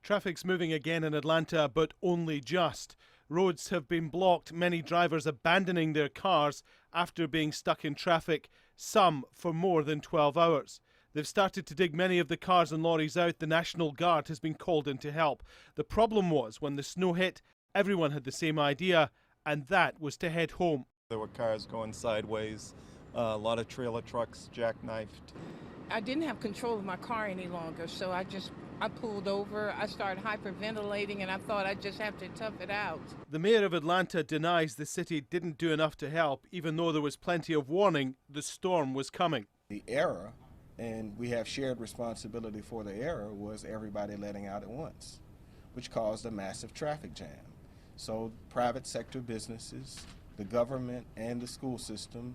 Traffic's moving again in Atlanta, but only just. Roads have been blocked, many drivers abandoning their cars after being stuck in traffic, some for more than 12 hours. They've started to dig many of the cars and lorries out. The National Guard has been called in to help. The problem was, when the snow hit, everyone had the same idea, and that was to head home. There were cars going sideways, a lot of trailer trucks jackknifed. I didn't have control of my car any longer, so I pulled over. I started hyperventilating, and I thought I'd just have to tough it out. The mayor of Atlanta denies the city didn't do enough to help, even though there was plenty of warning the storm was coming. The error, and we have shared responsibility for the error, was everybody letting out at once, which caused a massive traffic jam. So private sector businesses, the government, and the school system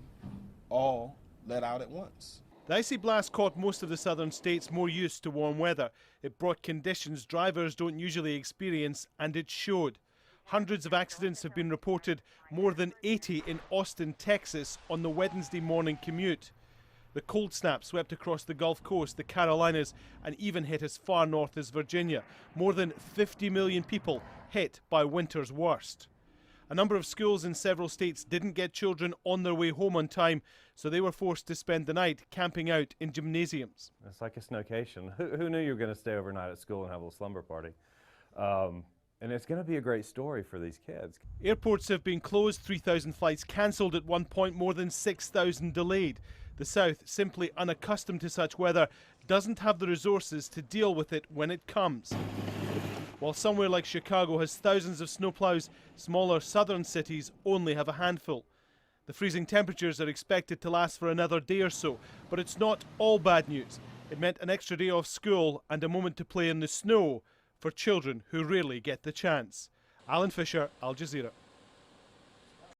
all let out at once. The icy blast caught most of the southern states more used to warm weather. It brought conditions drivers don't usually experience, and it showed. Hundreds of accidents have been reported, more than 80 in Austin, Texas, on the Wednesday morning commute. The cold snap swept across the Gulf Coast, the Carolinas, and even hit as far north as Virginia. More than 50 million people hit by winter's worst. A number of schools in several states didn't get children on their way home on time, so they were forced to spend the night camping out in gymnasiums. It's like a snowcation. Who knew you were going to stay overnight at school and have a little slumber party? And it's going to be a great story for these kids. Airports have been closed, 3,000 flights cancelled at one point, more than 6,000 delayed. The South, simply unaccustomed to such weather, doesn't have the resources to deal with it when it comes. While somewhere like Chicago has thousands of snowplows, smaller southern cities only have a handful. The freezing temperatures are expected to last for another day or so, but it's not all bad news. It meant an extra day off school and a moment to play in the snow for children who rarely get the chance. Alan Fisher, Al Jazeera.